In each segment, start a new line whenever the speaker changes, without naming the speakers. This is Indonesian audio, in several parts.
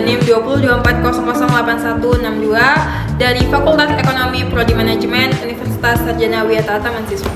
NIM 2024008162 dari Fakultas Ekonomi Prodi Manajemen Universitas Sarjana Wiyata Taman Siswa.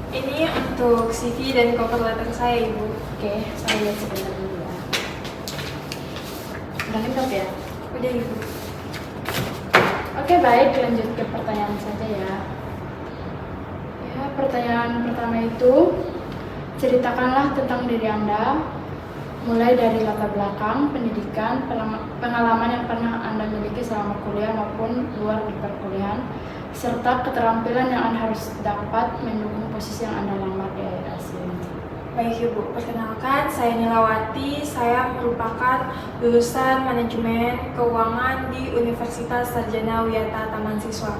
Ini untuk CV dan cover letter saya, Ibu.
Oke, saya lihat sebentar dulu ya. Udah lengkap ya?
Udah, Ibu.
Oke, baik, lanjut ke pertanyaan saja ya. Ya, pertanyaan pertama itu, ceritakanlah tentang diri Anda, mulai dari latar belakang, pendidikan, pengalaman yang pernah Anda miliki selama kuliah maupun luar di perkuliahan, serta keterampilan yang Anda harus dapat mendukung posisi yang Anda lamar di Air Asia.
Baik, Ibu. Perkenalkan, saya Nilawati. Saya merupakan lulusan Manajemen Keuangan di Universitas Sarjana Wiyata Taman Siswa.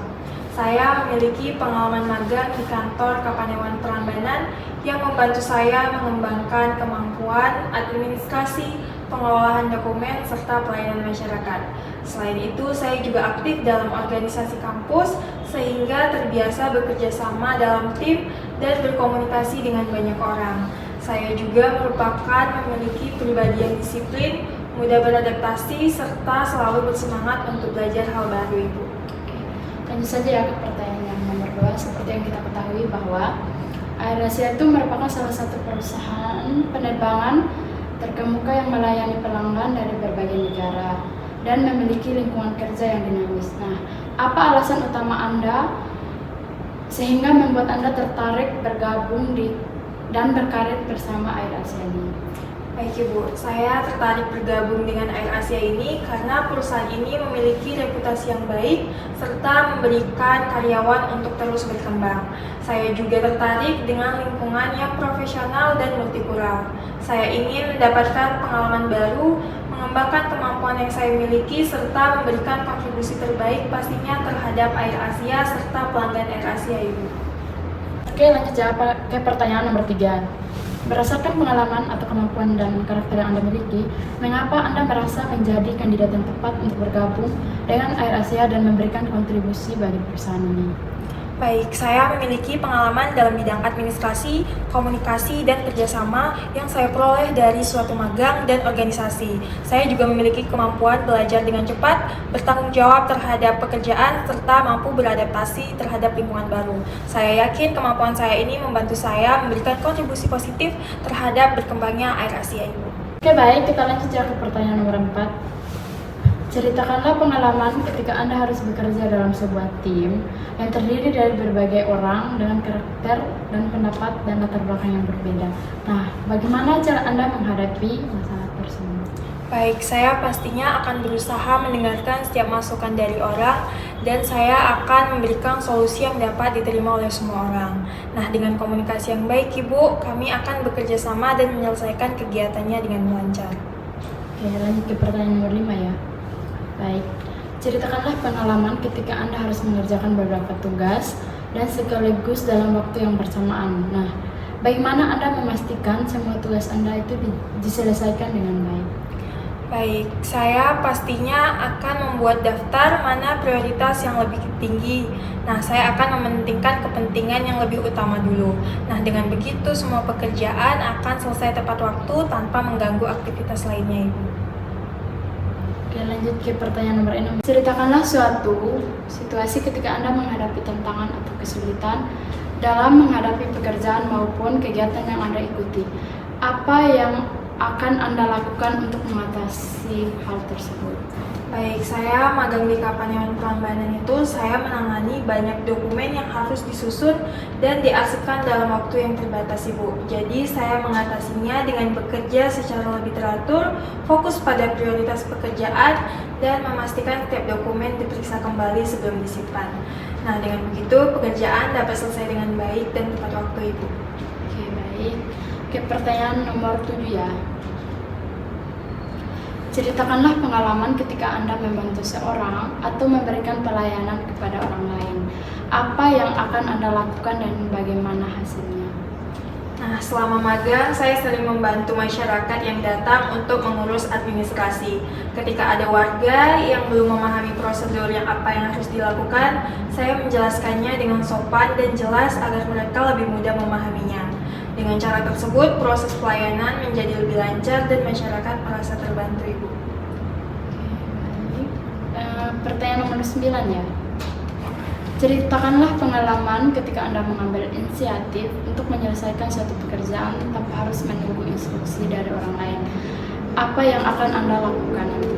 Saya memiliki pengalaman magang di kantor Kapanewon Prambanan yang membantu saya mengembangkan kemampuan administrasi, pengelolaan dokumen, serta pelayanan masyarakat. Selain itu, saya juga aktif dalam organisasi kampus sehingga terbiasa bekerja sama dalam tim dan berkomunikasi dengan banyak orang. Saya juga merupakan memiliki pribadi yang disiplin, mudah beradaptasi, serta selalu bersemangat untuk belajar hal baru, Ibu.
Lanjut saja ya ke pertanyaan yang nomor 2. Seperti yang kita ketahui bahwa Air Asia itu merupakan salah satu perusahaan penerbangan terkemuka yang melayani pelanggan dari berbagai negara dan memiliki lingkungan kerja yang dinamis. Nah, apa alasan utama Anda sehingga membuat Anda tertarik bergabung dan berkarir bersama Air Asia ini?
Baik, Ibu, saya tertarik bergabung dengan Air Asia ini karena perusahaan ini memiliki reputasi yang baik serta memberikan karyawan untuk terus berkembang. Saya juga tertarik dengan lingkungan yang profesional dan multikultural. Saya ingin mendapatkan pengalaman baru, mengembangkan kemampuan yang saya miliki, serta memberikan kontribusi terbaik pastinya terhadap Air Asia serta pelanggan Air Asia, Ibu.
Oke, lanjut jawab ke pertanyaan nomor 3. Berdasarkan pengalaman atau kemampuan dan karakter yang Anda miliki, mengapa Anda merasa menjadi kandidat yang tepat untuk bergabung dengan Air Asia dan memberikan kontribusi bagi perusahaan ini?
Baik, saya memiliki pengalaman dalam bidang administrasi, komunikasi, dan kerjasama yang saya peroleh dari suatu magang dan organisasi. Saya juga memiliki kemampuan belajar dengan cepat, bertanggung jawab terhadap pekerjaan, serta mampu beradaptasi terhadap lingkungan baru. Saya yakin kemampuan saya ini membantu saya memberikan kontribusi positif terhadap berkembangnya Air Asia, Ibu.
Oke, baik, kita lanjut ya ke pertanyaan nomor 4. Ceritakanlah pengalaman ketika Anda harus bekerja dalam sebuah tim yang terdiri dari berbagai orang dengan karakter dan pendapat dan latar belakang yang berbeda. Nah, bagaimana cara Anda menghadapi masalah tersebut?
Baik, saya pastinya akan berusaha mendengarkan setiap masukan dari orang dan saya akan memberikan solusi yang dapat diterima oleh semua orang. Nah, dengan komunikasi yang baik, Ibu, kami akan bekerja sama dan menyelesaikan kegiatannya dengan lancar.
Oke, lanjut ke pertanyaan nomor 5 ya. Baik, ceritakanlah pengalaman ketika Anda harus mengerjakan beberapa tugas dan sekaligus dalam waktu yang bersamaan. Nah, bagaimana Anda memastikan semua tugas Anda itu diselesaikan dengan baik?
Baik, saya pastinya akan membuat daftar mana prioritas yang lebih tinggi. Nah, saya akan mementingkan kepentingan yang lebih utama dulu. Nah, dengan begitu semua pekerjaan akan selesai tepat waktu tanpa mengganggu aktivitas lainnya, Ibu.
Oke, lanjut ke pertanyaan nomor 6. Ceritakanlah suatu situasi ketika Anda menghadapi tantangan atau kesulitan dalam menghadapi pekerjaan maupun kegiatan yang Anda ikuti. Apa yang akan Anda lakukan untuk mengatasi hal tersebut?
Baik, saya magang di Kapanewon Prambanan itu saya menangani banyak dokumen yang harus disusun dan diarsipkan dalam waktu yang terbatas, Ibu. Jadi saya mengatasinya dengan bekerja secara lebih teratur, fokus pada prioritas pekerjaan, dan memastikan setiap dokumen diperiksa kembali sebelum disimpan. Nah, dengan begitu pekerjaan dapat selesai dengan baik dan tepat waktu, Ibu.
Oke, baik. Oke, pertanyaan nomor 7 ya. Ceritakanlah pengalaman ketika Anda membantu seorang atau memberikan pelayanan kepada orang lain. Apa yang akan Anda lakukan dan bagaimana hasilnya?
Nah, selama magang, saya sering membantu masyarakat yang datang untuk mengurus administrasi. Ketika ada warga yang belum memahami prosedur yang harus dilakukan, saya menjelaskannya dengan sopan dan jelas agar mereka lebih mudah memahaminya. Dengan cara tersebut, proses pelayanan menjadi lebih lancar dan masyarakat merasa terbantu, Ibu.
Pertanyaan nomor 9 ya. Ceritakanlah pengalaman ketika Anda mengambil inisiatif untuk menyelesaikan suatu pekerjaan tanpa harus menunggu instruksi dari orang lain. Apa yang akan Anda lakukan nanti?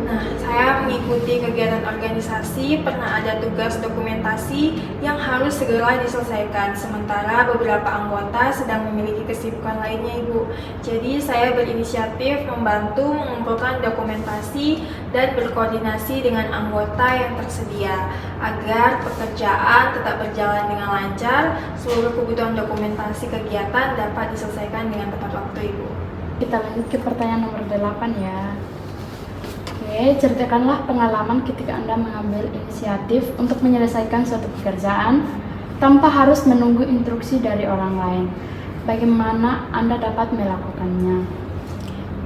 Nah, saya mengikuti kegiatan organisasi, pernah ada tugas dokumentasi yang harus segera diselesaikan, sementara beberapa anggota sedang memiliki kesibukan lainnya, Ibu. Jadi, saya berinisiatif membantu mengumpulkan dokumentasi dan berkoordinasi dengan anggota yang tersedia, agar pekerjaan tetap berjalan dengan lancar, seluruh kebutuhan dokumentasi kegiatan dapat diselesaikan dengan tepat waktu, Ibu.
Kita lanjut ke pertanyaan nomor 8 ya. Oke, ceritakanlah pengalaman ketika Anda mengambil inisiatif untuk menyelesaikan suatu pekerjaan tanpa harus menunggu instruksi dari orang lain. Bagaimana Anda dapat melakukannya?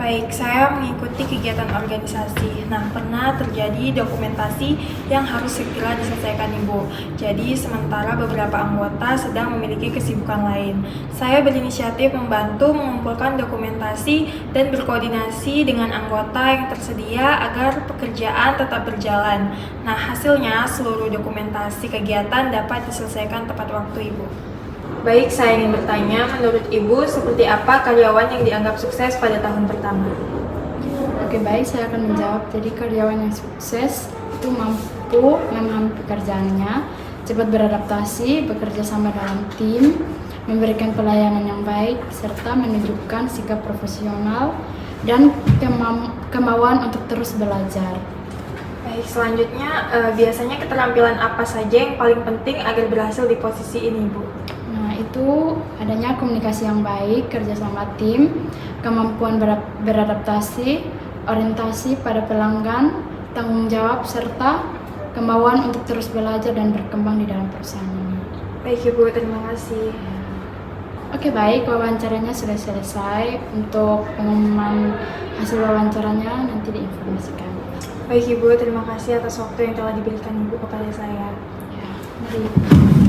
Baik, saya mengikuti kegiatan organisasi. Nah, pernah terjadi dokumentasi yang harus segera diselesaikan, Ibu. Jadi, sementara beberapa anggota sedang memiliki kesibukan lain. Saya berinisiatif membantu mengumpulkan dokumentasi dan berkoordinasi dengan anggota yang tersedia agar pekerjaan tetap berjalan. Nah, hasilnya seluruh dokumentasi kegiatan dapat diselesaikan tepat waktu, Ibu. Baik, saya ingin bertanya, menurut Ibu, seperti apa karyawan yang dianggap sukses pada tahun pertama?
Oke, baik, saya akan menjawab. Jadi karyawan yang sukses itu mampu memahami pekerjaannya, cepat beradaptasi, bekerja sama dalam tim, memberikan pelayanan yang baik, serta menunjukkan sikap profesional dan kemauan untuk terus belajar.
Baik, selanjutnya biasanya keterampilan apa saja yang paling penting agar berhasil di posisi ini, Bu?
Nah, itu adanya komunikasi yang baik, kerja sama tim, kemampuan beradaptasi, orientasi pada pelanggan, tanggung jawab, serta kemauan untuk terus belajar dan berkembang di dalam perusahaan ini.
Baik, Ibu, terima kasih.
Oke, baik, wawancaranya sudah selesai. Untuk pengumuman hasil wawancaranya nanti diinformasikan.
Baik, Ibu, terima kasih atas waktu yang telah diberikan Ibu kepada saya.
Ya, mari.